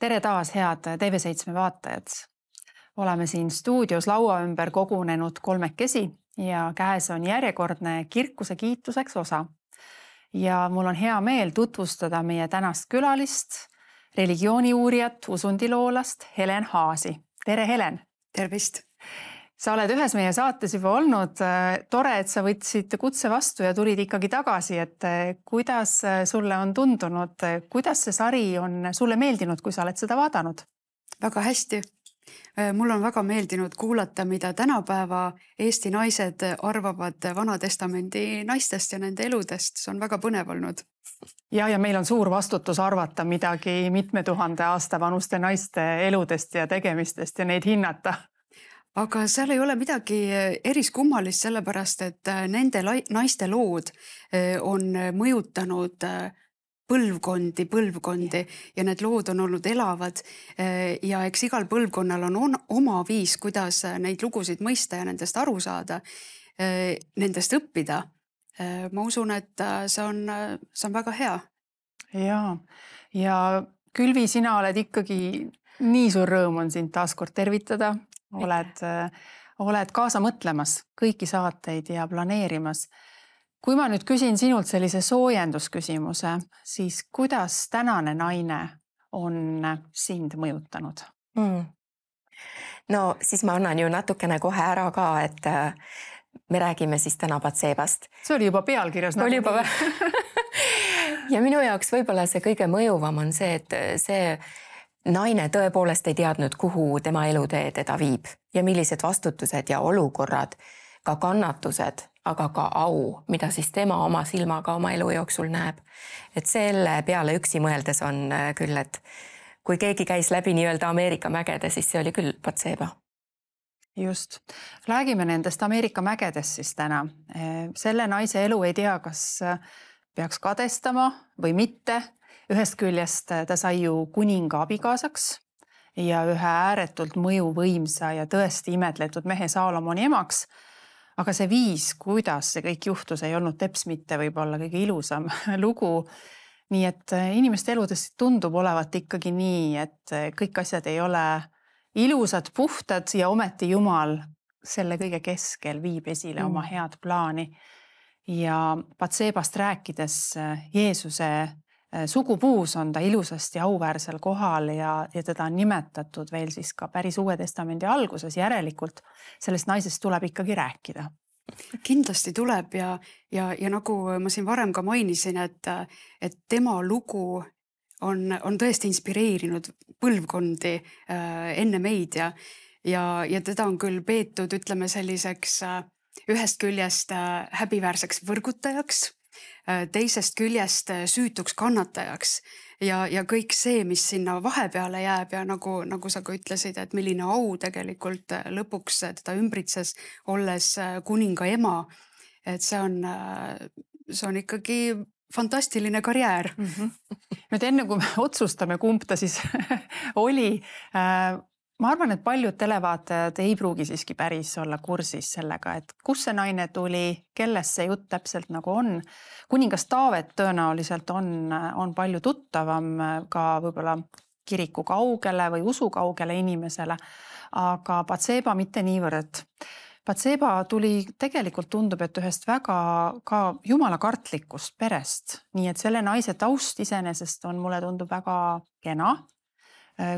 Tere taas, head TV7 vaatajad. Oleme siin stuudios laua ümber kogunenud kolmekesi ja käes on järjekordne kirkuse kiituseks osa. Ja mul on hea meel tutvustada meie tänast külalist, religiooniuurijat, usundiloolast Helen Haasi. Tere, Helen! Tervist! Sa oled ühes meie saates juba olnud. Tore, et sa võtsid kutse vastu ja tulid ikkagi tagasi, et kuidas sulle on tundunud, kuidas see sari on sulle meeldinud, kui sa oled seda vaadanud? Väga hästi. Mul on väga meeldinud kuulata, mida tänapäeva Eesti naised arvavad Vanatestamendi naistest ja nende eludest. See on väga põnev olnud. Ja meil on suur vastutus arvata midagi mitme tuhande aasta vanuste naiste eludest ja tegemistest ja neid hinnata. Aga seal ei ole midagi eriskummalist sellepärast, et nende naiste lood on mõjutanud põlvkondi ja need lood on olnud elavad ja eks igal põlvkonnal on oma viis, kuidas neid lugusid mõista ja nendest aru saada, nendest õppida. Ma usun, et see on väga hea. Ja Külvi, sina oled ikkagi nii suur rõõm on sind taaskord tervitada. Oled kaasa mõtlemas kõiki saateid ja planeerimas. Kui ma nüüd küsin sinult sellise soojendusküsimuse, siis kuidas tänane naine on sind mõjutanud? No siis ma annan ju natukene kohe ära ka, et me räägime siis täna Batsebast. See oli juba pealkirjas. Oli juba ja minu jaoks võib-olla see kõige mõjuvam on see, et see naine tõepoolest ei teadnud, kuhu tema elutee teda viib ja millised vastutused ja olukorrad, ka kannatused, aga ka au, mida siis tema oma silmaga oma elu jooksul näeb. Et selle peale üksi mõeldes on küll, et kui keegi käis läbi nii-öelda Ameerika mägede, siis see oli küll Batseba. Just. Räägime nendest Ameerika mägedest siis täna. Selle naise elu ei tea, kas peaks kadestama või mitte. Ühest küljest ta sai ju kuninga abikaasaks ja ühe ääretult mõjuvõimsa ja tõesti imetletud mehe Saalomoni emaks. Aga see viis, kuidas see kõik juhtus, ei olnud teps mitte võib-olla kõige ilusam lugu. Nii et inimeste eludest tundub olevat ikkagi nii, et kõik asjad ei ole ilusad, puhtad ja ometi Jumal selle kõige keskel viib esile oma head plaani. Ja Batsebast rääkides Jeesuse sugupuus on ta ilusasti auväärsel kohal ja teda on nimetatud veel siis ka päris Uue Testamendi alguses. Järelikult sellest naisest tuleb ikkagi rääkida. Kindlasti tuleb ja nagu ma siin varem ka mainisin, et tema lugu on tõesti inspireerinud põlvkondi enne meid ja teda on küll peetud, ütleme selliseks ühest küljest häbiväärseks võrgutajaks, teisest küljest süütuks kannatajaks ja kõik see, mis sinna vahepeale jääb ja nagu sa ka ütlesid, et milline au tegelikult lõpuks teda ümbritses, olles kuninga ema, et see on ikkagi fantastiline karjäär. Nüüd enne kui me otsustame, kumb ta siis oli, ma arvan, et paljud televaatajad ei pruugi siiski päris olla kursis sellega, et kus see naine tuli, kelles see jutt täpselt nagu on. Kuningas Taavet tõenäoliselt on palju tuttavam ka võib-olla kiriku kaugele või usu kaugele inimesele, aga Batseba mitte niivõrd. Batseba tuli tegelikult tundub, et ühest väga ka jumala kartlikust perest, nii et selle naise taust iseenesest on mulle tundub väga kena.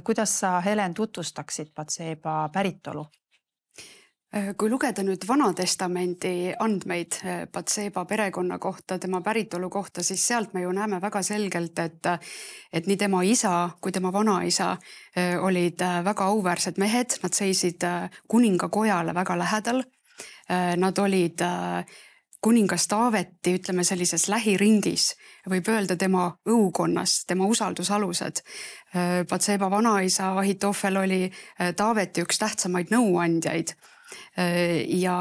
Kuidas sa, Helen, tutvustaksid Batseba päritolu? Kui lugeda nüüd Vanatestamendi andmeid Batseba perekonna kohta, tema päritolu kohta, siis sealt me ju näeme väga selgelt, et nii tema isa kui tema vanaisa olid väga auväärsed mehed, nad seisid kuninga kojale väga lähedal. Nad olid kuningas Taaveti, ütleme sellises lähiringis, võib öelda tema õukonnas, tema usaldusalused. Batseba vanaisa Ahitofel oli Taaveti üks tähtsamaid nõuandjaid ja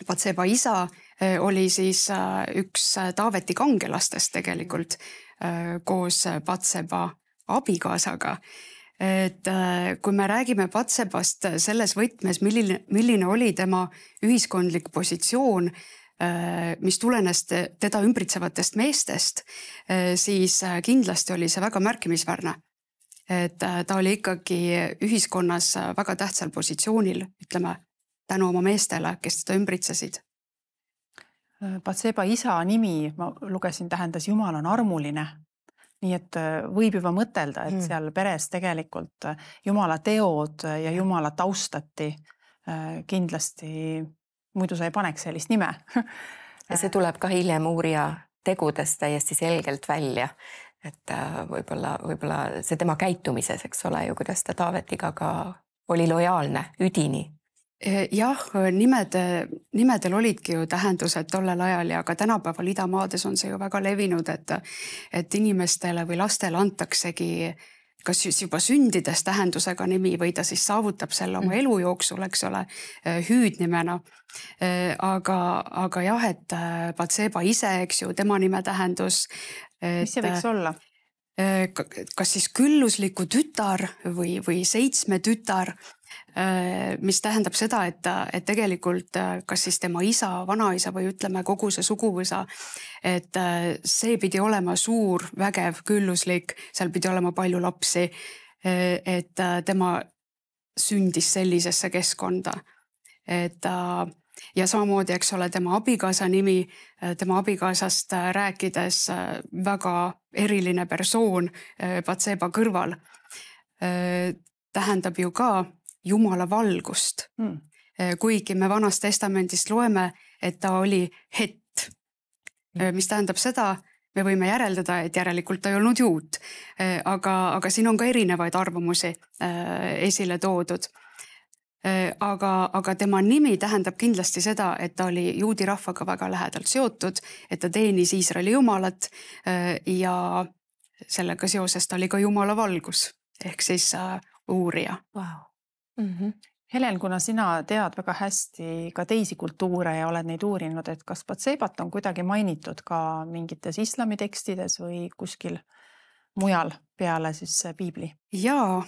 Batseba isa oli siis üks Taaveti kangelastest tegelikult koos Batseba abikaasaga. Et kui me räägime Batsebast selles võtmes, milline oli tema ühiskondlik positsioon, mis tulenes teda ümbritsevatest meestest, siis kindlasti oli see väga märkimisväärne. et ta oli ikkagi ühiskonnas väga tähtsal positsioonil, ütleme, tänu oma meestele, kes teda ümbritsesid. Batseba isa nimi, ma lugesin, tähendas Jumal on armuline. Nii et võib juba mõtelda, et seal peres tegelikult Jumala teod ja Jumalat austati kindlasti, muidu sa ei paneks sellist nime. Ja see tuleb ka hiljem uurija tegudest täiesti selgelt välja, et võib-olla see tema käitumises, eks ole ju, kuidas ta Taavetiga ka oli lojaalne üdini. Jah, nimedel olidki ju tähendused tollel ajal ja ka tänapäeval idamaades on see ju väga levinud, et inimestele või lastele antaksegi kas juba sündides tähendusega nimi või ta siis saavutab selle oma elu jooksul, eks ole, hüüdnimena. Aga jah, et Batseba ise, eks ju, tema nime tähendus. Mis see võiks olla? Kas siis küllusliku tütar või 7 tütar, mis tähendab seda, et tegelikult kas siis tema isa, vanaisa või ütleme kogu see suguvõsa, et see pidi olema suur, vägev, külluslik, seal pidi olema palju lapsi, et tema sündis sellisesse keskkonda. Ja samamoodi, eks ole, tema abikaasa nimi, tema abikaasast rääkides väga eriline persoon Batseba kõrval, tähendab ju ka Jumala valgust. Kuigi me Vanast Testamendist loeme, et ta oli hett, mis tähendab seda, me võime järeldada, et järelikult ta ei olnud juut. Aga siin on ka erinevaid arvamusi esile toodud. Aga tema nimi tähendab kindlasti seda, et ta oli juudi rahvaga väga lähedalt seotud, et ta teenis Iisraeli jumalat ja sellega seoses ta oli ka Jumala valgus ehk siis uurija. Wow. Helen, kuna sina tead väga hästi ka teisi kultuure ja oled neid uurinud, et kas Batsebat on kuidagi mainitud ka mingites islami tekstides või kuskil mujal peale siis piibli? Jaa,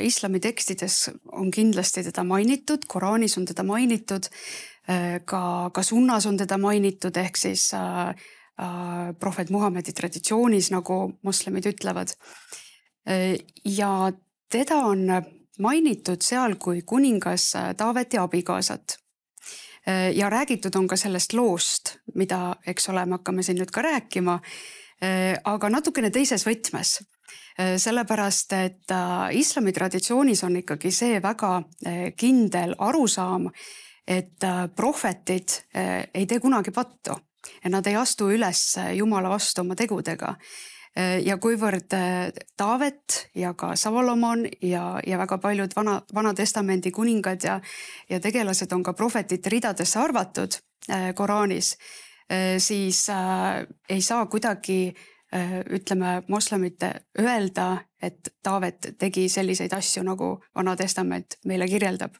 islami tekstides on kindlasti teda mainitud, Koraanis on teda mainitud, ka sunnas on teda mainitud, ehk siis prohvet Muhamedi traditsioonis, nagu moslemid ütlevad. Ja teda on mainitud seal kui kuningas Taaveti abikaasat. Ja räägitud on ka sellest loost, mida, eks ole, me hakkame siin nüüd ka rääkima, aga natukene teises võtmes. Sellepärast, et islami traditsioonis on ikkagi see väga kindel arusaam, et prohvetid ei tee kunagi pattu ja nad ei astu üles Jumala vastu oma tegudega. Ja kuivõrd Taavet ja ka Salomon ja väga paljud vana testamendi kuningad ja tegelased on ka prohvetite ridadesse arvatud Koraanis, siis ei saa kuidagi, ütleme, moslemite öelda, et Taavet tegi selliseid asju, nagu Vana Testament meile kirjeldab.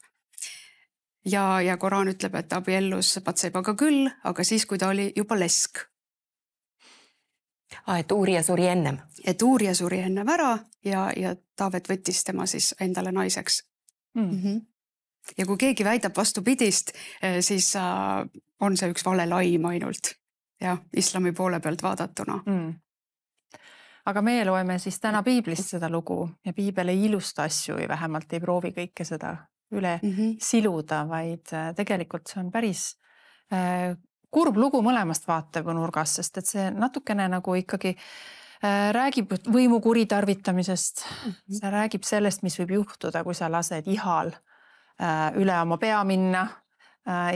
Ja Koraan ütleb, et abiellus Batsebaga küll, aga siis, kui ta oli juba lesk. Et uurija suri ennem. Et uurija suri ennem ära ja Taavet võttis tema siis endale naiseks. Ja kui keegi väidab vastupidist, siis on see üks vale laim ainult. Ja islami poole pealt vaadatuna. Aga meie loeme siis täna piiblist seda lugu ja piibel ei ilusta asju ja vähemalt ei proovi kõike seda üle siluda, vaid tegelikult see on päris kurb lugu mõlemast vaatenurgast, sest et see natukene nagu ikkagi räägib võimu kuritarvitamisest. See räägib sellest, mis võib juhtuda, kui sa lased ihal üle oma pea minna.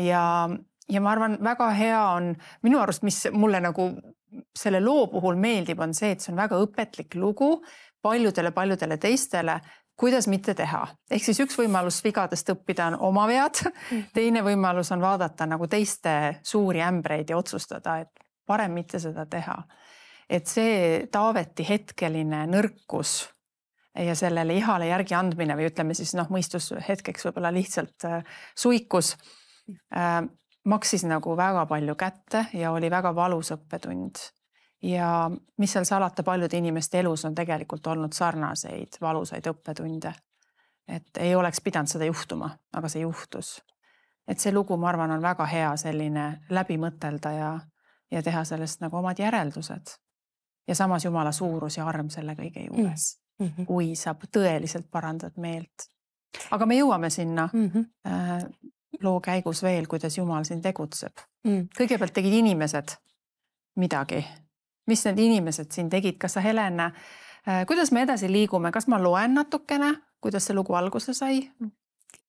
Ja ma arvan, väga hea on, minu arust, mis mulle nagu selle loo puhul meeldib, on see, et see on väga õpetlik lugu paljudele teistele, kuidas mitte teha. Ehk siis üks võimalus vigadest õppida on oma vead, teine võimalus on vaadata nagu teiste suuri ämbreid ja otsustada, et parem mitte seda teha. Et see Taaveti hetkeline nõrkus ja sellele ihale järgi andmine või ütleme siis mõistus hetkeks võib-olla lihtsalt suikus, maksis nagu väga palju kätte ja oli väga valus õppetund. Ja mis seal salata, paljude inimeste elus on tegelikult olnud sarnaseid valusaid õppetunde. Et ei oleks pidanud seda juhtuma, aga see juhtus. Et see lugu, ma arvan, on väga hea selline läbi mõtelda ja teha sellest nagu omad järeldused. Ja samas Jumala suurus ja arm selle kõige juures. kui sa tõeliselt parandad meelt. Aga me jõuame sinna loo käigus veel, kuidas Jumal siin tegutseb. Kõigepealt tegid inimesed midagi. Mis need inimesed siin tegid? Kas sa, Helen, kuidas me edasi liigume? Kas ma loen natukene, kuidas see lugu alguse sai?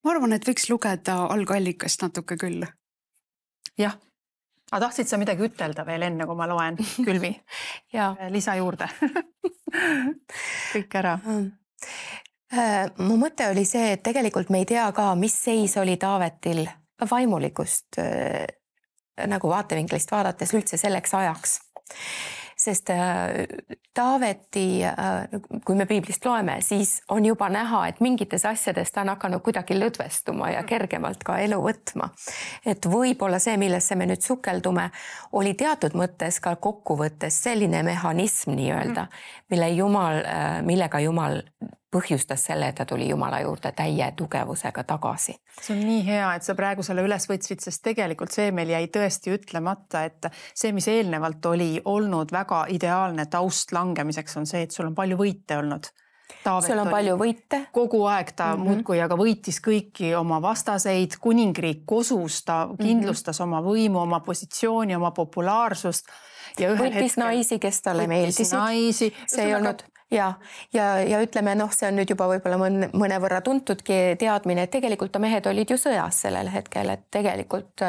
Ma arvan, et võiks lugeda algallikast natuke küll. Jah. Aga tahtsid sa midagi ütelda veel enne, kui ma loen? Külvi? Lisa juurde. Kõik ära. Mu mõte oli see, et tegelikult me ei tea ka, mis seis oli Taavetil vaimulikust nagu vaatevinklist vaadates üldse selleks ajaks. Sest Taaveti, kui me piiblist loeme, siis on juba näha, et mingites asjades ta on hakanud kuidagi lõdvestuma ja kergemalt ka elu võtma. Et võib-olla see, millesse me nüüd sukeldume, oli teatud mõttes ka kokkuvõttes selline mehhanism nii-öelda, millega Jumal põhjustas selle, et ta tuli Jumala juurde täie tugevusega tagasi. See on nii hea, et sa praegu selle üles võtsid, sest tegelikult see meil jäi tõesti ütlemata, et see, mis eelnevalt oli olnud väga ideaalne taust langemiseks, on see, et sul on palju võite olnud. Sul on palju võite. Kogu aeg ta muudkui aga võitis kõiki oma vastaseid, kuningriik kosus, ta kindlustas oma võimu, oma positsiooni, oma populaarsust. Ja võttis naisi, kes talle meeldisid. See ei olnud... Ja ütleme, see on nüüd juba võib-olla mõnevõrra tuntudki teadmine, et tegelikult mehed olid ju sõjas sellel hetkel, et tegelikult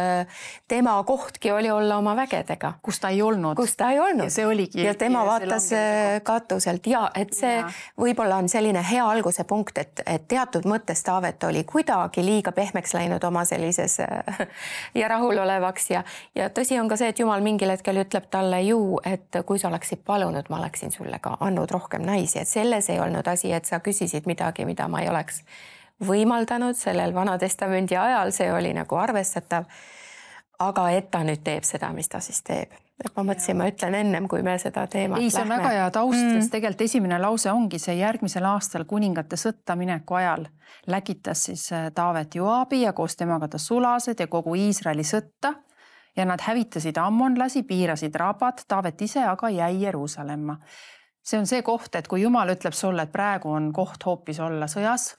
tema kohtki oli olla oma vägedega. Kus ta ei olnud. Ja see oligi. Ja tema vaatas katuselt ja et see võib-olla on selline hea alguse punkt, et teatud mõttes Taavet oli kuidagi liiga pehmeks läinud oma sellises ja rahulolevaks ja tõsi on ka see, et Jumal mingil hetkel ütleb talle ju, et kui sa oleksid palunud, ma oleksin sulle ka andnud rohkem naisi, et selles ei olnud asi, et sa küsisid midagi, mida ma ei oleks võimaldanud sellel Vana-testamendi ajal, see oli nagu arvestatav, aga et ta nüüd teeb seda, mis ta siis teeb. Et ma mõtlesin, ma ütlen ennem, kui me seda teemat lähme. See on väga hea taust, sest tegelikult esimene lause ongi see järgmisel aastal kuningate sõtta mineku ajal läkitas siis Taavet Joabi ja koos temaga ta sulased ja kogu Iisraeli sõtta ja nad hävitasid ammonlasi, piirasid Rabat, Taavet ise aga jäi Jeruusalemma. See on see koht, et kui Jumal ütleb sulle, et praegu on koht hoopis olla sõjas,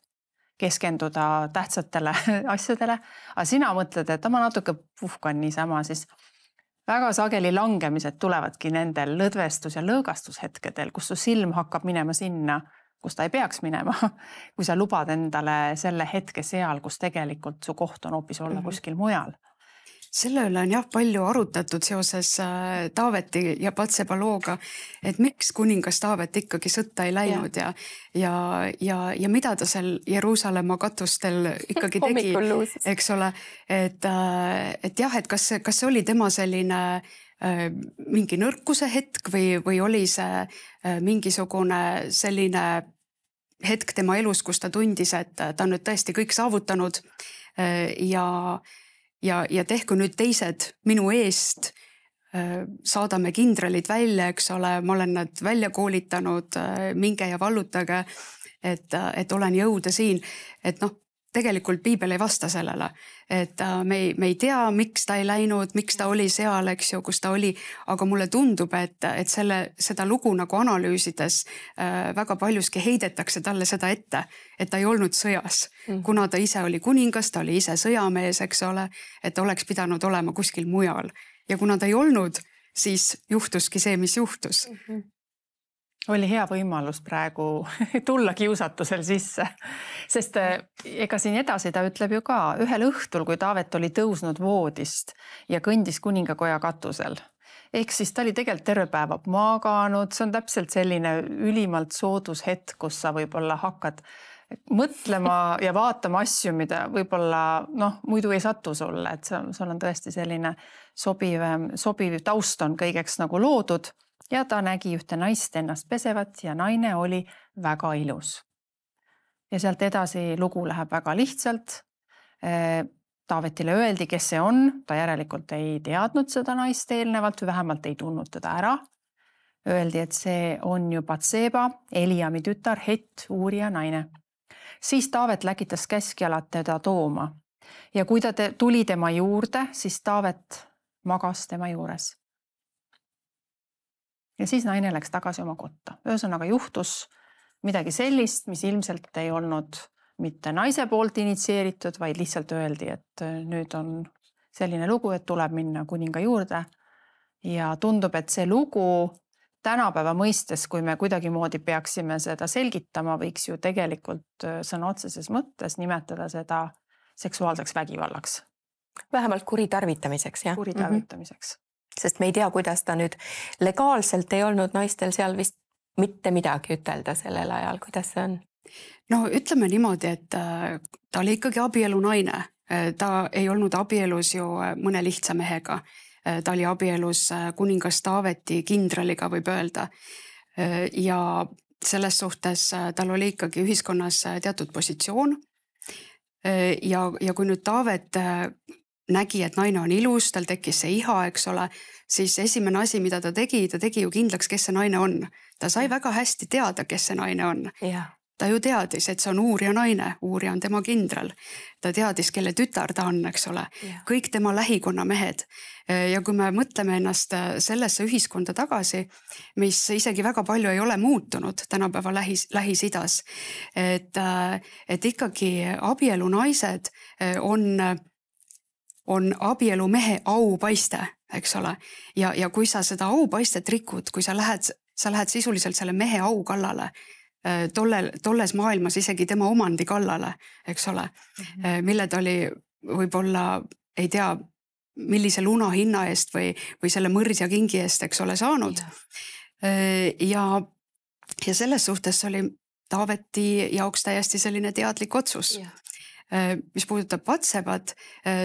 keskenduda tähtsatele asjadele, aga sina mõtled, et ma natuke puhkan niisama, siis väga sageli langemised tulevadki nendel lõdvestus- ja lõõgastushetkedel, kus su silm hakkab minema sinna, kus ta ei peaks minema, kui sa lubad endale selle hetke seal, kus tegelikult su koht on hoopis olla kuskil mujal. Selle üle on jah palju arutatud seoses Taaveti ja Batseba looga, et miks kuningas Taavet ikkagi sõtta ei läinud ja mida ta seal Jeruusalemma katustel ikkagi tegi, eks ole, et jah, et kas see oli tema selline mingi nõrkuse hetk või oli see mingisugune selline hetk tema elus, kus ta tundis, et ta on nüüd tõesti kõik saavutanud ja tehku nüüd teised minu eest, saadame kindralid välja, eks ole, ma olen nad välja koolitanud, minge ja vallutage, et olen jõuda siin, et tegelikult piibel ei vasta sellele, et me ei tea, miks ta ei läinud, miks ta oli seal, eks ju, kus ta oli, aga mulle tundub, et seda lugu nagu analüüsides väga paljuski heidetakse talle seda ette, et ta ei olnud sõjas, kuna ta ise oli kuningas, ta oli ise sõjamees, eks ole, et oleks pidanud olema kuskil mujal ja kuna ta ei olnud, siis juhtuski see, mis juhtus. Oli hea võimalus praegu tulla kiusatusel sisse, sest ega siin edasi ta ütleb ju ka ühel õhtul, kui Taavet oli tõusnud voodist ja kõndis kuningakoja katusel. Ehk siis ta oli tegelikult terve päeva maganud, see on täpselt selline ülimalt soodus hetk, kus sa võib-olla hakkad mõtlema ja vaatama asju, mida võib-olla muidu ei satu sulle, et sul on tõesti selline sobiv taust on kõigeks nagu loodud. Ja ta nägi ühte naist ennast pesevat ja naine oli väga ilus. Ja sealt edasi lugu läheb väga lihtsalt. Taavetile öeldi, kes see on. Ta järelikult ei teadnud seda naist eelnevalt või vähemalt ei tundnud teda ära. Öeldi, et see on ju Batseba, Eliami tütar, Het, Uurija naine. Siis Taavet läkitas käskjalad teda tooma. Ja kui ta tuli tema juurde, siis Taavet magas tema juures. Ja siis naine läks tagasi oma kotta. Ühesõnaga juhtus midagi sellist, mis ilmselt ei olnud mitte naise poolt initsieeritud, vaid lihtsalt öeldi, et nüüd on selline lugu, et tuleb minna kuninga juurde. Ja tundub, et see lugu tänapäeva mõistes, kui me kuidagimoodi peaksime seda selgitama, võiks ju tegelikult sõna otseses mõttes nimetada seda seksuaalseks vägivallaks. Vähemalt kuritarvitamiseks, jah. Kuritarvitamiseks. Sest me ei tea, kuidas ta nüüd legaalselt ei olnud naistel seal vist mitte midagi ütelda sellel ajal, kuidas see on? No ütleme niimoodi, et ta oli ikkagi abielu naine. Ta ei olnud abielus ju mõne lihtsa mehega. Ta oli abielus kuningas Taaveti kindraliga, võib öelda. Ja selles suhtes tal oli ikkagi ühiskonnas teatud positsioon. Ja kui nüüd Taavet nägi, et naine on ilus, tal tekkis see iha, eks ole, siis esimene asi, mida ta tegi ju kindlaks, kes see naine on. Ta sai väga hästi teada, kes see naine on. Ja. Ta ju teadis, et see on uurija naine, uurija on tema kindral. Ta teadis, kelle tütar ta on, eks ole. Ja. Kõik tema lähikonna mehed. Ja kui me mõtleme ennast sellesse ühiskonda tagasi, mis isegi väga palju ei ole muutunud tänapäeva Lähis-Idas, et ikkagi abielu naised on abielu mehe aupaiste, eks ole. Ja kui sa seda aupaistet rikud, kui sa lähed sisuliselt selle mehe au kallale, tolles maailmas isegi tema omandi kallale, eks ole, mille ta oli võib-olla, ei tea, millise luna hinna eest või selle mõrsja kingi eest, eks ole, saanud. Ja selles suhtes oli Taaveti jaoks täiesti selline teadlik otsus. Mis puudutab Batsebat,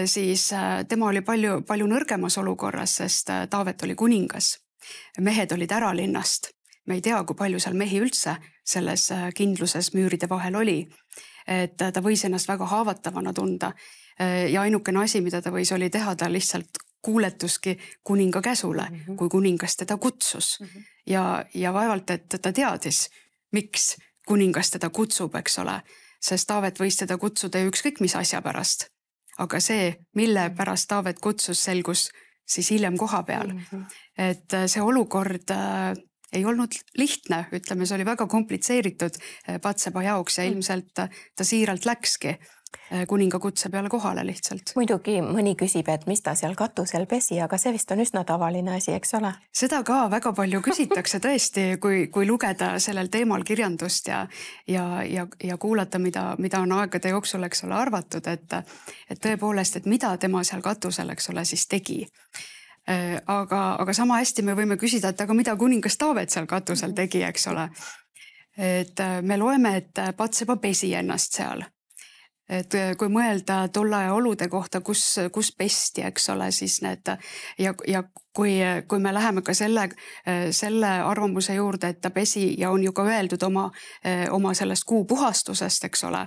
siis tema oli palju nõrgemas olukorras, sest Taavet oli kuningas. Mehed olid ära linnast. Me ei tea, kui palju seal mehi üldse selles kindluses müüride vahel oli. Et ta võis ennast väga haavatavana tunda. Ja ainukene asi, mida ta võis oli teha, ta lihtsalt kuuletuski kuninga käsule, kui kuningas teda kutsus. Ja vaevalt, et ta teadis, miks kuningas teda kutsub, eks ole. Sest Taavet võis teda kutsuda ükskõik mis asja pärast. Aga see, mille pärast Taavet kutsus, selgus siis hiljem koha peal. Et see olukord ei olnud lihtne, ütleme, see oli väga komplitseeritud Batseba jaoks ja ilmselt ta siiralt läkski kuninga kutse peale kohale lihtsalt. Muidugi mõni küsib, et mis ta seal katusel pesi, aga see vist on üsna tavaline asi, eks ole? Seda ka väga palju küsitakse tõesti, kui lugeda sellel teemal kirjandust ja kuulata, mida on aegade jooksul, eks ole, arvatud, et tõepoolest, et mida tema seal katusel, eks ole, siis tegi. Aga sama hästi me võime küsida, et aga mida kuningas Taavet seal katusel tegi, eks ole. Et me loeme, et Batseba pesi ennast seal. Et kui mõelda tolle olude kohta, kus pesti, eks ole, siis need ja kui me läheme ka selle arvamuse juurde, et ta pesi ja on ju ka öeldud oma sellest kuu puhastusest, eks ole,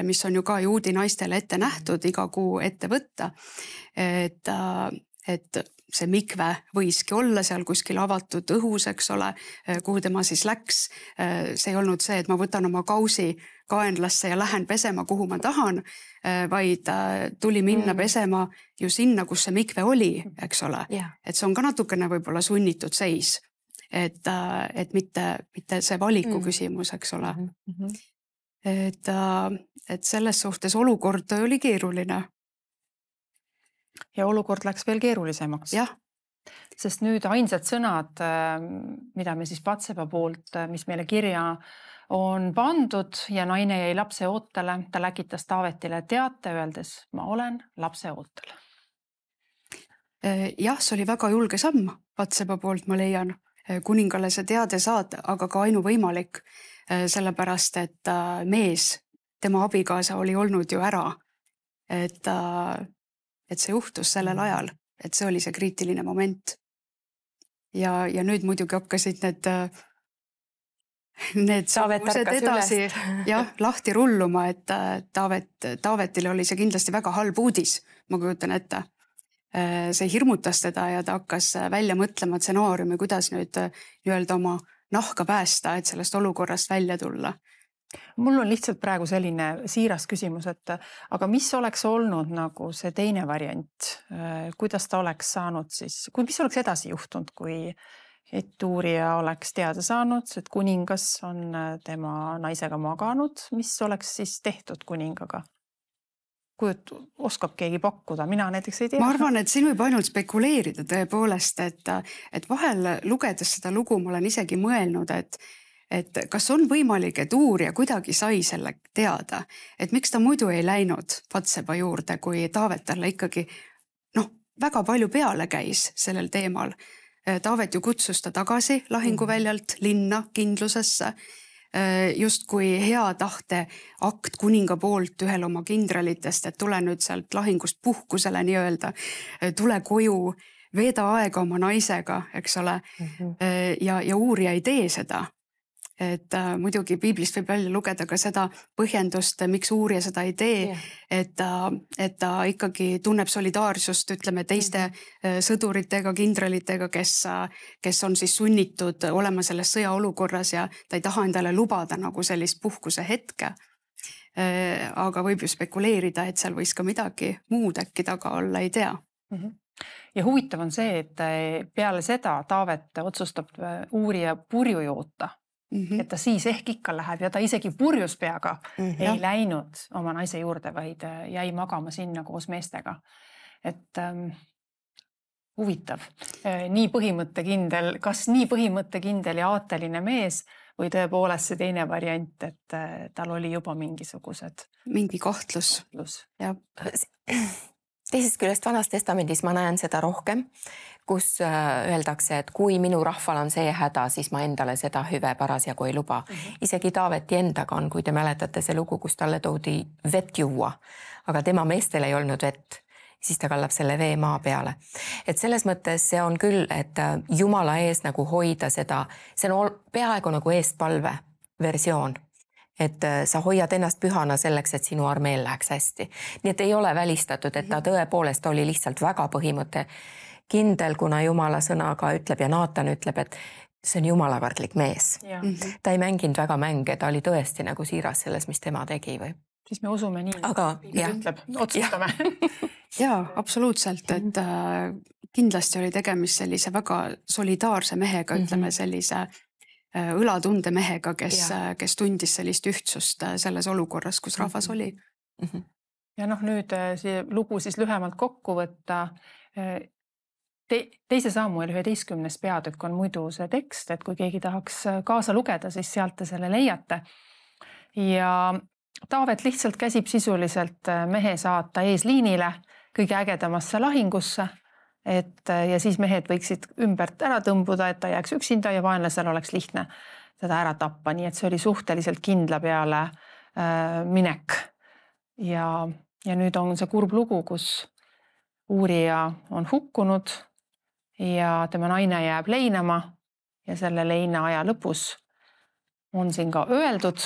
mis on ju ka juudi naistele ette nähtud iga kuu ette võtta, et see mikve võiski olla seal kuskil avatud õhus, eks ole, kuhu tema siis läks. See ei olnud see, et ma võtan oma kausi kaenlasse ja lähen pesema, kuhu ma tahan, vaid tuli minna pesema ju sinna, kus see mikve oli, eks ole. Et see on ka natukene võib-olla sunnitud seis, et mitte see valiku küsimus, eks ole. Et selles suhtes olukord oli keeruline. Ja olukord läks veel keerulisemaks. Jah. Sest nüüd ainsad sõnad, mida me siis Batseba poolt, mis meile kirja on pandud ja naine jäi lapse ootele, ta läkitas Taavetile teate öeldes, ma olen lapse ootel. Jah, see oli väga julge samm Batseba poolt, ma leian. Kuningale see teade saada, aga ka ainuvõimalik, sellepärast, et mees, tema abikaasa oli olnud ju ära. Et see juhtus sellel ajal, et see oli see kriitiline moment. Ja nüüd muidugi hakkasid need saavused edasi lahti rulluma, et Taavetile oli see kindlasti väga halb uudis, ma kujutan ette. See hirmutas teda ja ta hakkas välja mõtlema stsenaariumi, kuidas nüüd nii-öelda oma nahka päästa, et sellest olukorrast välja tulla. Mul on lihtsalt praegu selline siiras küsimus, et aga mis oleks olnud nagu see teine variant, kuidas ta oleks saanud siis, mis oleks edasi juhtunud, kui et uurija oleks teada saanud, et kuningas on tema naisega maganud, mis oleks siis tehtud kuningaga? Oskab keegi pakkuda, mina näiteks ei tea. Ma arvan, et siin võib ainult spekuleerida tõepoolest, et vahel lugedes seda lugu ma olen isegi mõelnud, et kas on võimalik, et uurija kuidagi sai selle teada, et miks ta muidu ei läinud Batseba juurde, kui Taavet talle ikkagi väga palju peale käis sellel teemal. Taavet ju kutsus ta tagasi lahinguväljalt linna kindlusesse, justkui hea tahte akt kuninga poolt ühel oma kindralitest, et tule nüüd sealt lahingust puhkusele nii-öelda, tule koju, veeda aega oma naisega, eks ole, ja uurija ei tee seda. Et muidugi piiblist võib välja lugeda ka seda põhjendust, miks uurija seda ei tee, et ta ikkagi tunneb solidaarsust, ütleme, teiste sõduritega, kindralitega, kes on siis sunnitud olema selles sõjaolukorras ja ta ei taha endale lubada nagu sellist puhkuse hetke. Aga võib ju spekuleerida, et seal võis ka midagi muud äkki taga olla, ei tea. Ja huvitav on see, et peale seda Taavet otsustab uurija purju joota. Et ta siis ehk ikka läheb ja ta isegi purjus peaga ei läinud oma naise juurde, vaid jäi magama sinna koos meestega. Et huvitav, kas nii põhimõttekindel ja aateline mees või tõepoolest see teine variant, et tal oli juba mingi kahtlus. Ja. Teisest küljest Vanas testamendis ma näen seda rohkem, kus öeldakse, et kui minu rahval on see häda, siis ma endale seda hüve parasjagu ei luba. Isegi Taaveti endaga on, kui te mäletate see lugu, kus talle toodi vett juua, aga tema meestel ei olnud vett, siis ta kallab selle vee maa peale. Et selles mõttes see on küll, et Jumala ees nagu hoida seda, see on peaaegu nagu eestpalve versioon. Et sa hoiad ennast pühana selleks, et sinu armeel läheks hästi. Nii et ei ole välistatud, et ta tõepoolest oli lihtsalt väga põhimõte kindel, kuna Jumala sõnaga ütleb ja Naatan ütleb, et see on jumalakarglik mees. Ta ei mänginud väga mänge, ta oli tõesti nagu siiras selles, mis tema tegi või? Siis me usume nii, ütleb, otsustame. Jaa, absoluutselt, et kindlasti oli tegemist sellise väga solidaarse mehega, ütleme sellise õlatunde mehega, kes tundis sellist ühtsust selles olukorras, kus rahvas oli. Ja nüüd see lugu siis lühemalt kokku võtta. Teise Samuel 11. peatükk on muidu see tekst, et kui keegi tahaks kaasa lugeda, siis sealt te selle leiate. Ja Taavet lihtsalt käsib sisuliselt mehe saata eesliinile kõige ägedamasse lahingusse, ja siis mehed võiksid ümbert ära tõmbuda, et ta jääks üksinda ja vaenlasel oleks lihtne seda ära tappa. Nii et see oli suhteliselt kindla peale minek. Ja nüüd on see kurb lugu, kus uurija on hukkunud ja tema naine jääb leinama ja selle leina aja lõpus on siin ka öeldud,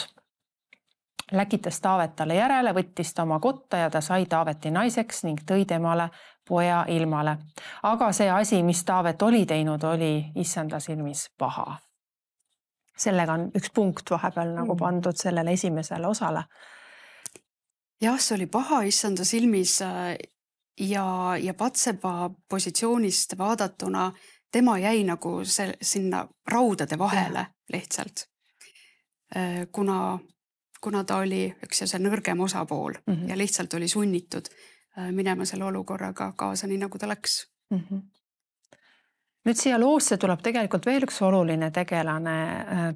läkitas Taavet talle järele, võttis ta oma kotta ja ta sai Taaveti naiseks ning tõi temale poja ilmale. Aga see asi, mis Taavet oli teinud, oli issanda silmis paha. Sellega on üks punkt vahepeal nagu pandud sellele esimesele osale. Jah, see oli paha issanda silmis ja Batseba positsioonist vaadatuna tema jäi nagu sinna raudade vahele lihtsalt. Kuna ta oli see nõrgem osapool ja lihtsalt oli sunnitud minema selle olukorraga kaasa, nii nagu ta läks. Nüüd siia loosse tuleb tegelikult veel üks oluline tegelane,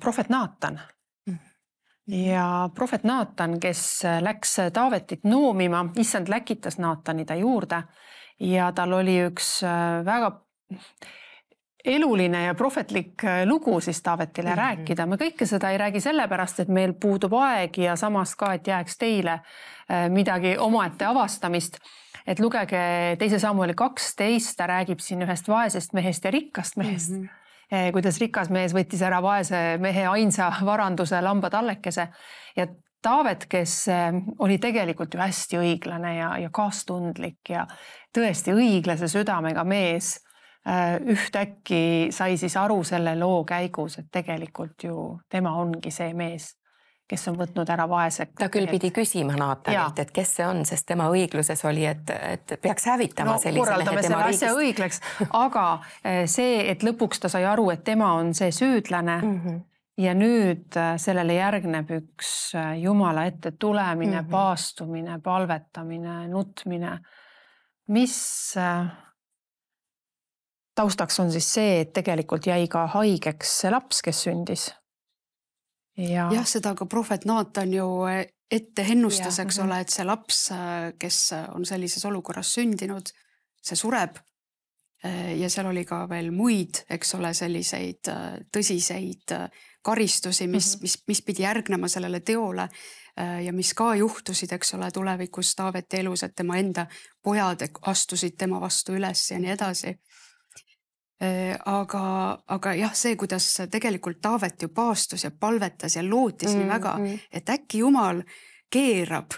prohvet Naatan. Ja prohvet Naatan, kes läks Taavetit noomima, issand läkitas Naatani ta juurde ja tal oli üks väga eluline ja prohvetlik lugu siis Taavetile rääkida. Me kõike seda ei räägi sellepärast, et meil puudub aeg ja samas ka, et jääks teile midagi omaette avastamist. Et lugege 2. Samueli 12, ta räägib siin ühest vaesest mehest ja rikkast mehest. Kuidas rikas mees võttis ära vaese mehe ainsa varanduse lambatallekese. Ja Taavet, kes oli tegelikult ju hästi õiglane ja kaastundlik ja tõesti õiglase südamega mees, ühtäkki sai siis aru selle loo käigus, et tegelikult ju tema ongi see mees, kes on võtnud ära vaese. Ta küll pidi küsima Naatanilt, et kes see on, sest tema õigluses oli, et peaks hävitama sellise korraldame mehe tema selle asja riigist. õigleks, aga see, et lõpuks ta sai aru, et tema on see süüdlane ja nüüd sellele järgneb üks Jumala ette tulemine, paastumine, palvetamine, nutmine, mis taustaks on siis see, et tegelikult jäi ka haigeks see laps, kes sündis. Ja seda ka prohvet Naatan ju ette ennustas, eks ole, et see laps, kes on sellises olukorras sündinud, see sureb. Ja seal oli ka veel muid, eks ole, selliseid tõsiseid karistusi, mis pidi järgnema sellele teole ja mis ka juhtusid, eks ole, tulevikus Taaveti elus, et tema enda pojad astusid tema vastu üles ja nii edasi. Aga jah, see, kuidas tegelikult Taavet ju paastus ja palvetas ja lootis nii väga, et äkki Jumal keerab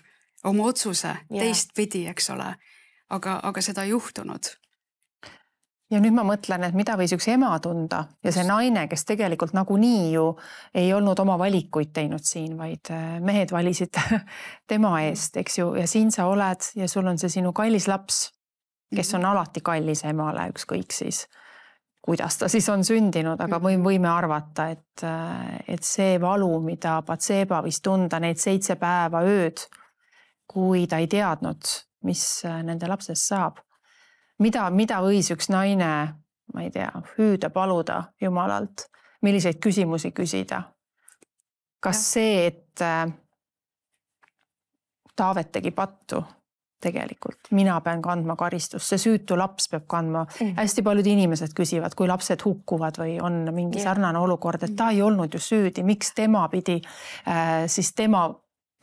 oma otsuse teistpidi, eks ole, aga seda ei juhtunud. Ja nüüd ma mõtlen, et mida võis üks ema tunda ja see naine, kes tegelikult nagunii ju ei olnud oma valikuid teinud siin, vaid mehed valisid tema eest, eks ju, ja siin sa oled ja sul on see sinu kallis laps, kes on alati kallis emale, ükskõik siis, kuidas ta siis on sündinud, aga võime arvata, et see valu, mida Batseba võis tunda need 7 päeva ööd, kui ta ei teadnud, mis nende lapsest saab. Mida võis üks naine, ma ei tea, hüüda, paluda Jumalalt, milliseid küsimusi küsida? Kas see, et Taavet tegi pattu? Tegelikult mina pean kandma karistust, see süütu laps peab kandma. Hästi paljud inimesed küsivad, kui lapsed hukkuvad või on mingi sarnane olukord, et ta ei olnud ju süüdi, miks tema pidi siis tema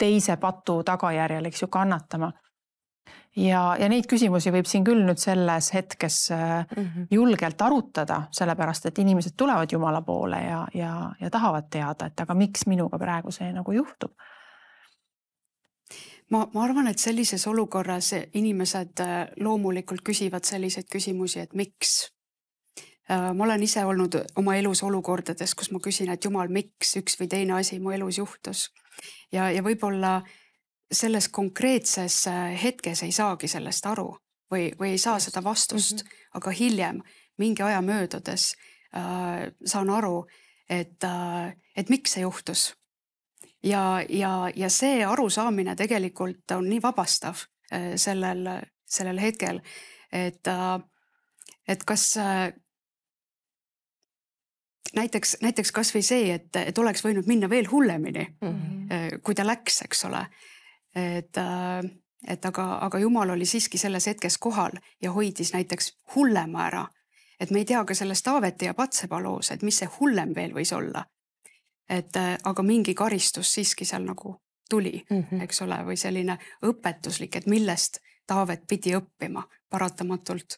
teise patu tagajärjel, eks ju, kannatama. Ja neid küsimusi võib siin küll nüüd selles hetkes julgelt arutada, sellepärast, et inimesed tulevad Jumala poole ja tahavad teada, et aga miks minuga praegu see nagu juhtub. Ma arvan, et sellises olukorras inimesed loomulikult küsivad selliseid küsimusi, et miks. Ma olen ise olnud oma elus olukordades, kus ma küsin, et Jumal, miks üks või teine asi mu elus juhtus. Ja võib-olla selles konkreetses hetkes ei saagi sellest aru või ei saa seda vastust, aga hiljem mingi aja möödudes saan aru, et miks see juhtus. Ja see arusaamine tegelikult on nii vabastav sellel hetkel, et kas näiteks kas või see, et oleks võinud minna veel hullemini, kui ta läks, eks ole. Aga Jumal oli siiski selles hetkes kohal ja hoidis näiteks hullema ära. Et me ei tea ka sellest Taaveti ja Batseba loos, et mis see hullem veel võis olla. Aga mingi karistus siiski seal nagu tuli, eks ole, või selline õpetuslik, et millest Taavet pidi õppima paratamatult.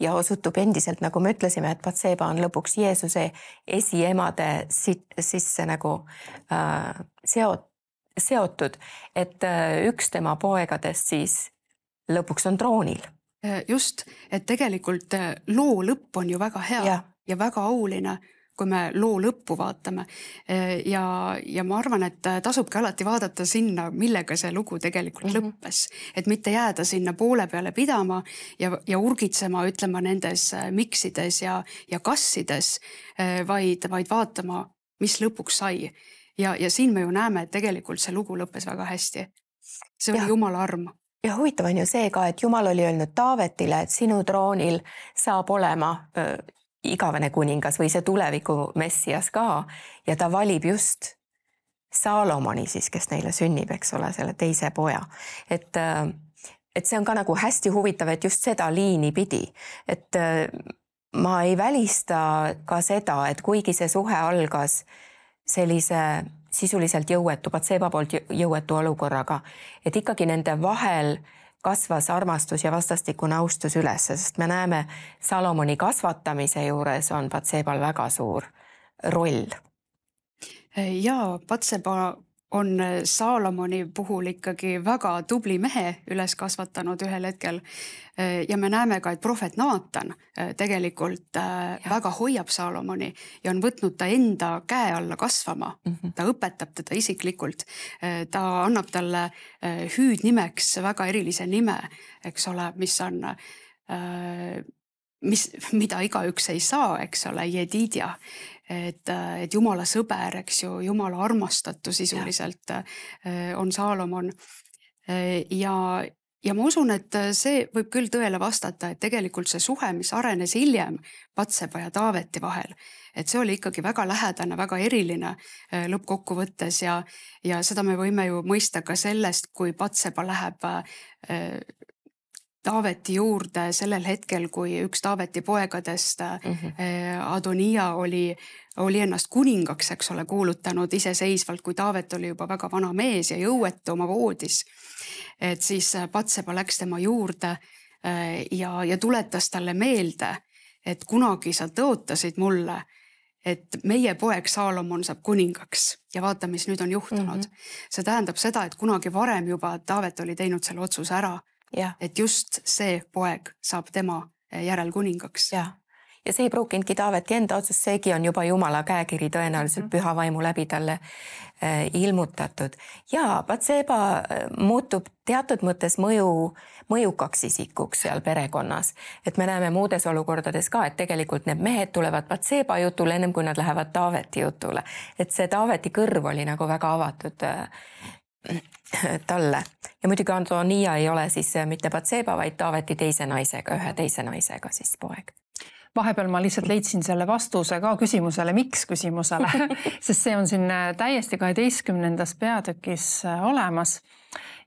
Ja osutub endiselt, nagu me ütlesime, et Batseba on lõpuks Jeesuse esiemade sisse nagu seotud, et üks tema poegadest siis lõpuks on troonil. Just, et tegelikult loo lõpp on ju väga hea ja väga auline, kui me loo lõppu vaatame. Ja ma arvan, et tasubki alati vaadata sinna, millega see lugu tegelikult lõppes. Et mitte jääda sinna poole peale pidama ja urgitsema, ütlema nendes miksides ja kassides, vaid vaatama, mis lõpuks sai. Ja siin me ju näeme, et tegelikult see lugu lõppes väga hästi. See oli Jumala arm. Ja huvitav on ju see ka, et Jumal oli öelnud Taavetile, et sinu troonil saab olema igavene kuningas või see tuleviku messias ka ja ta valib just Salomoni siis, kes neile sünnib, eks ole, selle teise poja. Et see on ka nagu hästi huvitav, et just seda liini pidi, et ma ei välista ka seda, et kuigi see suhe algas sellise sisuliselt jõuetu, Batseba poolt jõuetu olukorraga, et ikkagi nende vahel kasvas armastus ja vastastikune austus üles, sest me näeme Salomoni kasvatamise juures on Batsebal väga suur roll. Ja Batseba on Saalomoni puhul ikkagi väga tubli mehe üles kasvatanud ühel hetkel. Ja me näeme ka, et prohvet Naatan tegelikult väga hoiab Saalomoni ja on võtnud ta enda käe alla kasvama. Ta õpetab teda isiklikult. Ta annab talle hüüdnimeks väga erilise nime, eks ole, mis on, mida igaüks ei saa, eks ole, Jedidia. Et Jumala sõber, eks ju, Jumala armastatu sisuliselt on Saalomon. Ja ma usun, et see võib küll tõele vastata, et tegelikult see suhe, mis arenes hiljem Batseba ja Taaveti vahel, et see oli ikkagi väga lähedane, väga eriline lõppkokkuvõttes ja seda me võime ju mõista ka sellest, kui Batseba läheb Taaveti juurde sellel hetkel, kui üks Taaveti poegadest Adonia oli ennast kuningaks, eks ole, kuulutanud iseseisvalt, kui Taavet oli juba väga vana mees ja jõuetu oma voodis. Et siis Batseba läks tema juurde ja tuletas talle meelde, et kunagi sa tõotasid mulle, et meie poeg Saalomon saab kuningaks ja vaata, mis nüüd on juhtunud. See tähendab seda, et kunagi varem juba Taavet oli teinud selle otsuse ära. Ja. Et just see poeg saab tema järel kuningaks. Ja see ei pruukinudki Taaveti enda otsus, seegi on juba Jumala käekiri tõenäoliselt püha vaimu läbi talle ilmutatud. Ja Batseba muutub teatud mõttes mõjukaks isikuks seal perekonnas. Et me näeme muudes olukordades ka, et tegelikult need mehed tulevad Batseba jutule ennem kui nad lähevad Taaveti jutule. Et see Taaveti kõrv oli nagu väga avatud talle. Ja muidugi Adonia ei ole siis mitte Batseba, vaid Taaveti teise naisega, ühe teise naisega siis poeg. Vahepeal ma lihtsalt leidsin selle vastuse ka küsimusele, miks küsimusele, sest see on siin täiesti 12. peatükis olemas.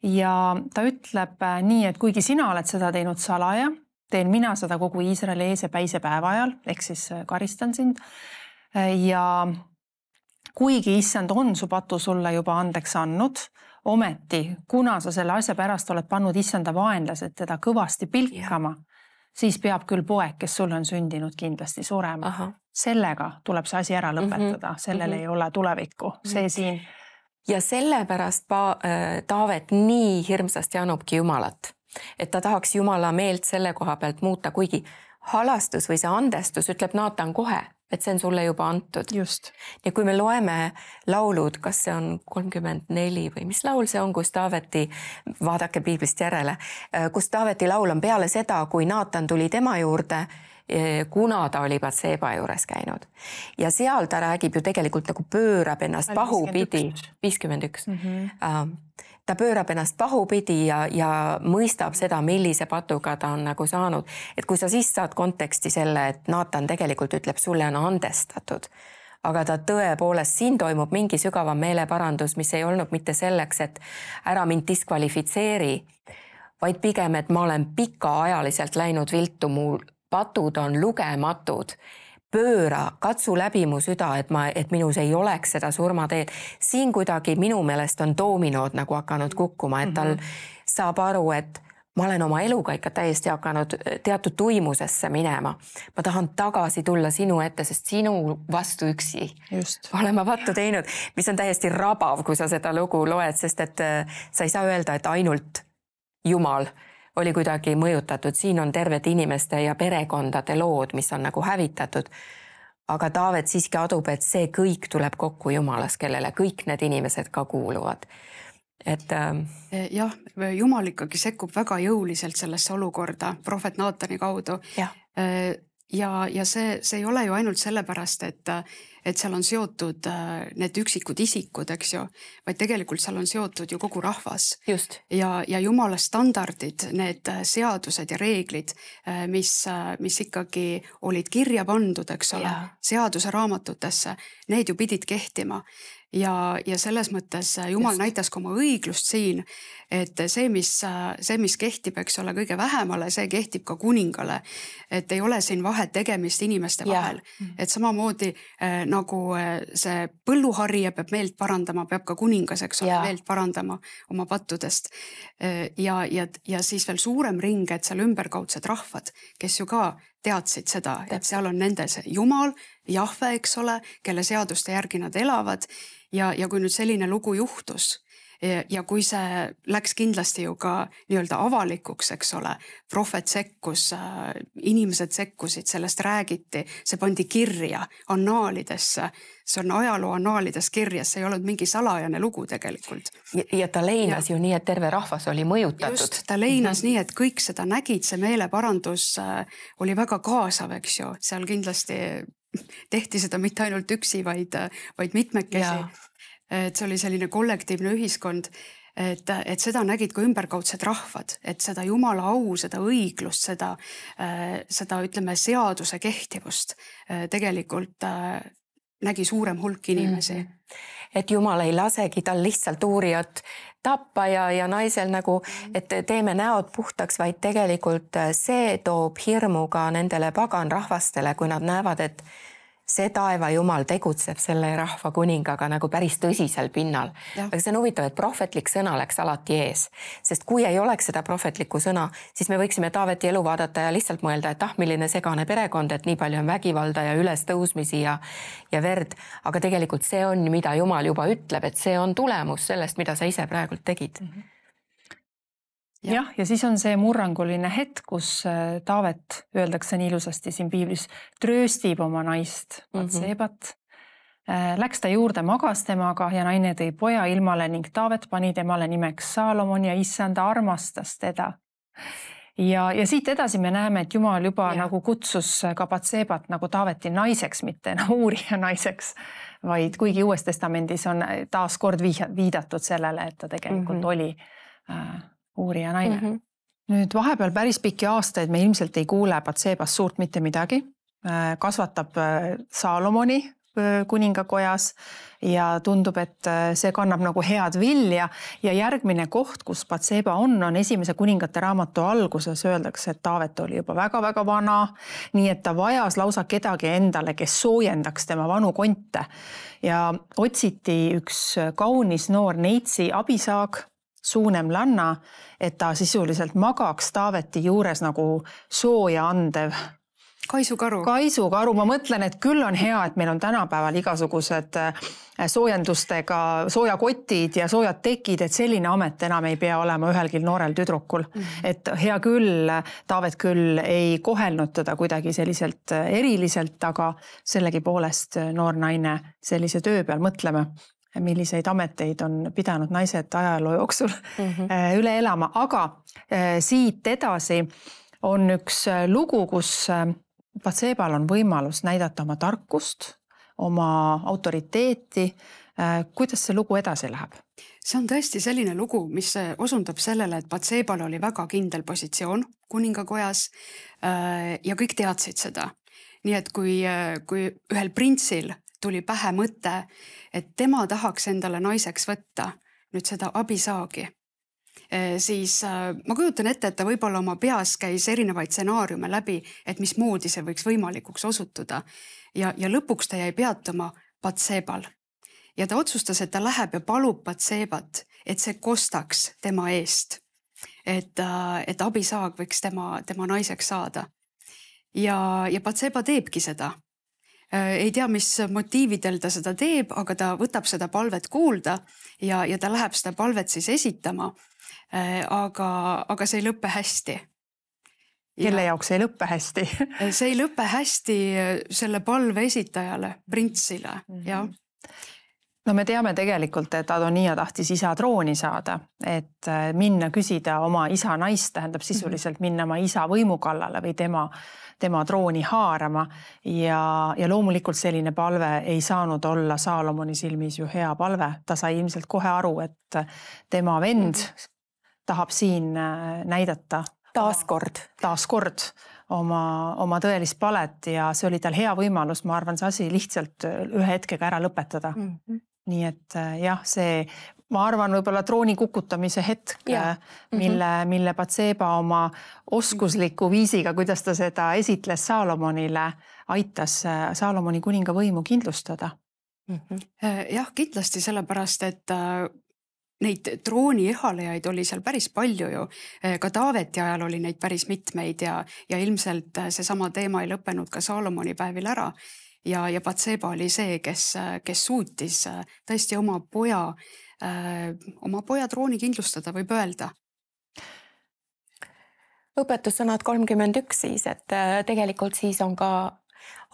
Ja ta ütleb nii, et kuigi sina oled seda teinud salaja, teen mina seda kogu Iisraeli ees ja päisepäeva ajal, ehk siis karistan sind. Ja kuigi issand on su patu sulle juba andeks andnud, ometi, kuna sa selle asja pärast oled pannud issanda vaenlased teda kõvasti pilkama, siis peab küll poeg, kes sulle on sündinud, kindlasti surema. Sellega tuleb see asi ära lõpetada, sellel ei ole tulevikku, see siin. Ja sellepärast Taavet nii hirmsasti anubki Jumalat, et ta tahaks Jumala meelt selle koha pealt muuta, kuigi halastus või see andestus ütleb Naatan kohe, et see on sulle juba antud. Just. Ja kui me loeme laulud, kas see on 34 või mis laul see on, kus Taaveti, vaadake piiblist järele, kus Taaveti laul on peale seda, kui Naatan tuli tema juurde, kuna ta oli Batseba juures käinud. Ja seal ta räägib ju tegelikult nagu pöörab ennast pahupidi. 51. Ta pöörab ennast pahupidi ja mõistab seda, millise patuga ta on nagu saanud. Et kui sa siis saad konteksti selle, et Naatan tegelikult ütleb, sulle on andestatud, aga ta tõepoolest, siin toimub mingi sügavam meeleparandus, mis ei olnud mitte selleks, et ära mind diskvalifitseeri, vaid pigem, et ma olen pikaajaliselt läinud viltu, mu patud on lugematud. Pööra, katsu läbi mu süda, et minus ei oleks seda surmateed. Siin kuidagi minu meelest on doominood nagu hakanud kukkuma, et tal saab aru, et ma olen oma eluga ikka täiesti hakanud teatud tuimusesse minema. Ma tahan tagasi tulla sinu ette, sest sinu vastu üksi olen ma vattu teinud, mis on täiesti rabav, kui sa seda lugu loed, sest et sa ei saa öelda, et ainult Jumal oli kuidagi mõjutatud. Siin on terved inimeste ja perekondade lood, mis on nagu hävitatud. Aga Taavet siiski adub, et see kõik tuleb kokku Jumalas, kellele kõik need inimesed ka kuuluvad. Jah, Jumal ikkagi sekkub väga jõuliselt sellesse olukorda prohvet Naatani kaudu. Ja see ei ole ju ainult sellepärast, et seal on seotud need üksikud isikud, eks ju, vaid tegelikult seal on seotud ju kogu rahvas. Just. Ja Jumala standardid, need seadused ja reeglid, mis ikkagi olid kirja pandud, eks ole, seaduse raamatutesse, need ju pidid kehtima. Ja selles mõttes Jumal näitas ka oma õiglust siin, et see, mis kehtib, eks ole, kõige vähemale, see kehtib ka kuningale. Et ei ole siin vahet tegemist inimeste vahel. Et samamoodi nagu see põlluharija peab meelt parandama, peab ka kuningas, eks ole, meelt parandama oma pattudest. Ja siis veel suurem ring, et seal ümberkaudsed rahvad, kes ju ka teadsid seda, et seal on nende see Jumal Jahve, eks ole, kelle seaduste järgi nad elavad ja kui nüüd selline lugu juhtus ja kui see läks kindlasti ju ka nii-öelda avalikuks, eks ole, prohvet sekkus, inimesed sekkusid, sellest räägiti, see pandi kirja annaalidesse, see on ajaloo annaalides kirjas, see ei olnud mingi salajane lugu tegelikult. Ja ta leinas ju nii, et terve rahvas oli mõjutatud. Just, ta leinas nii, et kõik seda nägid, see meeleparandus oli väga kaasav, eks ju, seal kindlasti tehti seda mitte ainult üksi, vaid mitmekesi. Et see oli selline kollektiivne ühiskond, et seda nägid ka ümberkaudsed rahvad, et seda Jumala au, seda õiglust, seda ütleme seaduse kehtivust tegelikult nägi suurem hulk inimesi. Et Jumal ei lasegi tal lihtsalt uurijat tappa ja naisel nagu, et teeme näod puhtaks, vaid tegelikult see toob hirmu ka nendele paganrahvastele, kui nad näevad, et see taeva Jumal tegutseb selle rahva kuningaga nagu päris tõsisel pinnal. Aga see on huvitav, et prohvetlik sõna läks alati ees, sest kui ei oleks seda prohvetlikku sõna, siis me võiksime Taaveti elu vaadata ja lihtsalt mõelda, et milline segane perekond, et nii palju on vägivalda ja ülestõusmisi ja verd, aga tegelikult see on, mida Jumal juba ütleb, et see on tulemus sellest, mida sa ise praegult tegid. Ja siis on see murranguline hetk, kus Taavet, öeldakse nii ilusasti siin piiblis, trööstib oma naist, Batsebat. Läks ta juurde, magas temaga ja naine tõi poja ilmale ning Taavet pani temale nimeks Saalomon ja issanda armastas teda. Ja siit edasi me näeme, et Jumal juba nagu kutsus ka Batsebat nagu Taaveti naiseks, mitte uurija naiseks, vaid kuigi Uues Testamendis on taas kord viidatud sellele, et ta tegelikult oli uurija naine. Nüüd vahepeal päris pikki aastaid me ilmselt ei kuule Batsebast suurt mitte midagi. Kasvatab Saalomoni kuningakojas ja tundub, et see kannab nagu head vilja ja järgmine koht, kus Batseba on esimese kuningate raamatu alguses, öeldakse, et Taavet oli juba väga-väga vana, nii et ta vajas lausa kedagi endale, kes soojendaks tema vanu konte ja otsiti üks kaunis noor neitsi Abisaag, suunemlanna, et ta sisuliselt magaks Taaveti juures nagu sooja andev. Kaisukaru. Ma mõtlen, et küll on hea, et meil on tänapäeval igasugused soojendustega soojakotid ja soojad tekid, et selline amet enam ei pea olema ühelgi noorel tüdrukul. Et hea küll, Taavet küll ei kohelnud teda kuidagi selliselt eriliselt, aga sellegi poolest noor naine sellise töö peal mõtleme, milliseid ameteid on pidanud naised ajaloo jooksul üle elama. Aga siit edasi on üks lugu, kus Batsebal on võimalus näidata oma tarkust, oma autoriteeti. Kuidas see lugu edasi läheb? See on tõesti selline lugu, mis osundab sellele, et Batsebal oli väga kindel positsioon kuningakojas ja kõik teadsid seda. Nii et kui ühel printsil tuli pähe mõte, et tema tahaks endale naiseks võtta nüüd seda Abisaagi, siis ma kujutan ette, et ta võib-olla oma peas käis erinevaid stsenaariume läbi, et mismoodi see võiks võimalikuks osutuda. Ja lõpuks ta jäi peatuma Batsebal. Ja ta otsustas, et ta läheb ja palub Batsebat, et see kostaks tema eest, et Abisaag võiks tema naiseks saada. Ja Batseba teebki seda. Ei tea, mis motiividel ta seda teeb, aga ta võtab seda palvet kuulda ja ta läheb seda palvet siis esitama, aga see ei lõppe hästi. Kelle jaoks ei lõppe hästi? See ei lõppe hästi selle palve esitajale, printsile, jah. No me teame tegelikult, et Adonia tahtis isa trooni saada, et minna küsida oma isa naist, tähendab sisuliselt minna oma isa võimu kallale või tema trooni haarama ja loomulikult selline palve ei saanud olla Saalomoni silmis ju hea palve. Ta sai ilmselt kohe aru, et tema vend tahab siin näidata taaskord oma tõelist palet ja see oli tal hea võimalus, ma arvan, see asi lihtsalt ühe hetkega ära lõpetada. Nii et jah, ma arvan, võib-olla trooni kukutamise hetk, mille Batseba oma oskusliku viisiga, kuidas ta seda esitles Saalomonile, aitas Saalomoni kuninga võimu kindlustada. Jah, kindlasti sellepärast, et neid trooni ehalejaid oli seal päris palju ju. Ka Taaveti ajal oli neid päris mitmeid ja ilmselt seesama teema ei lõppenud ka Saalomoni päevil ära. ja Batseba oli see, kes suutis tõesti oma poja trooni kindlustada, võib öelda. Õpetussõnad 31 siis, et tegelikult siis on ka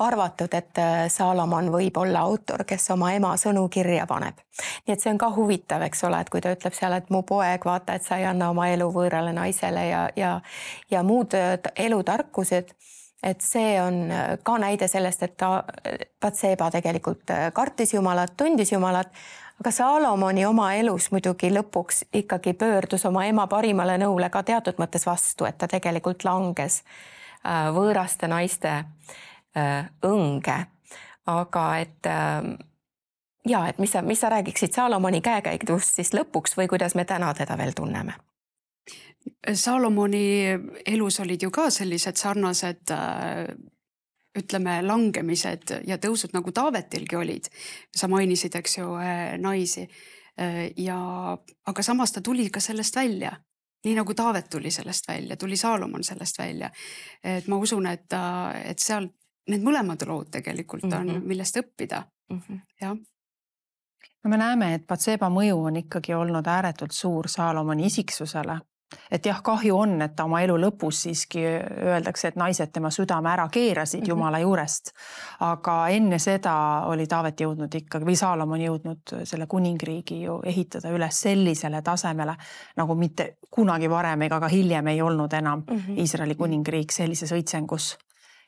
arvatud, et Saalomon võib olla autor, kes oma ema sõnu kirja paneb. Nii et see on ka huvitav, eks ole, et kui ta ütleb seal, et mu poeg, vaata, et sa ei anna oma elu võõrale naisele ja muud elutarkused, et see on ka näide sellest, et Batseba tegelikult kartis Jumalat, tundis Jumalat, aga Saalomoni oma elus muidugi lõpuks ikkagi pöördus oma ema parimale nõule ka teatud mõttes vastu, et ta tegelikult langes võõraste naiste õnge. Aga et mis sa räägiksid Saalomoni käekäigust siis lõpuks või kuidas me täna teda veel tunneme? Saalomoni elus olid ju ka sellised sarnased ütleme langemised ja tõusud nagu Taavetilgi olid. Sa mainisid, eks ju, naisi. Aga samas ta tuli ka sellest välja. Nii nagu Taavet tuli sellest välja, tuli Saalomon sellest välja. Et ma usun, et seal need mõlemad lood tegelikult on, millest õppida. Ja. No me näeme, et Batseba mõju on ikkagi olnud ääretult suur Saalomoni isiksusele. Et jah, kahju on, et ta oma elu lõpus siiski öeldakse, et naised tema südame ära keerasid Jumala juurest. Aga enne seda oli Taavet jõudnud ikkagi, või Saalomon jõudnud selle kuningriigi ju ehitada üles sellisele tasemele, nagu mitte kunagi varem ega ka hiljem ei olnud enam Iisraeli kuningriik sellises õitsengus.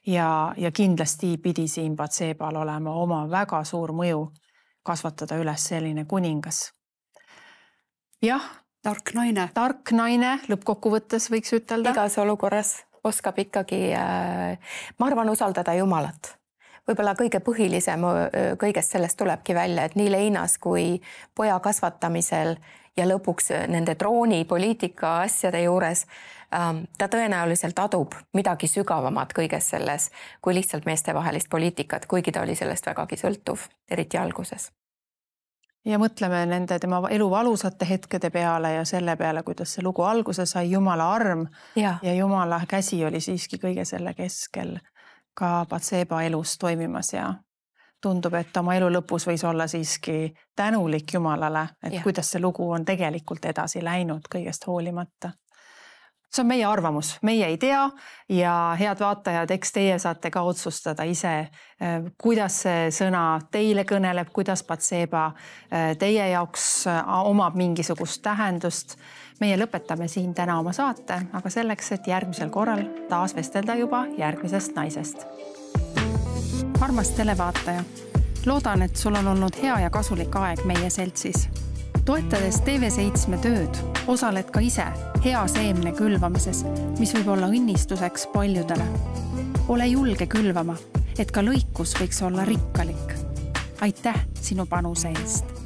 Ja kindlasti pidi siin Batsebal olema oma väga suur mõju kasvatada üles selline kuningas. Jah, tark naine, lõppkokkuvõttes võiks ütelda. Igas olukorras oskab ikkagi, ma arvan, usaldada Jumalat. Võib-olla kõige põhilisem kõigest sellest tulebki välja, et nii leinas kui poja kasvatamisel ja lõpuks nende trooni poliitika asjade juures ta tõenäoliselt adub midagi sügavamat kõiges selles, kui lihtsalt meestevahelist poliitikat, kuigi ta oli sellest vägagi sõltuv, eriti alguses. Ja mõtleme nende tema elu valusate hetkede peale ja selle peale, kuidas see lugu alguse sai, Jumala arm ja Jumala käsi oli siiski kõige selle keskel ka Batseba elus toimimas ja tundub, et oma elu lõpus võis olla siiski tänulik Jumalale, et kuidas see lugu on tegelikult edasi läinud kõigest hoolimata. See on meie arvamus, meie ei tea ja head vaatajad, eks teie saate ka otsustada ise, kuidas see sõna teile kõneleb, kuidas Batseba teie jaoks omab mingisugust tähendust. Meie lõpetame siin täna oma saate, aga selleks, et järgmisel korral taas vestelda juba järgmisest naisest. Armas televaataja, loodan, et sul on olnud hea ja kasulik aeg meie seltsis. Toetades TV7 tööd, osaled ka ise hea seemne külvamises, mis võib olla õnnistuseks paljudele. Ole julge külvama, et ka lõikus võiks olla rikkalik. Aitäh sinu panuse eest!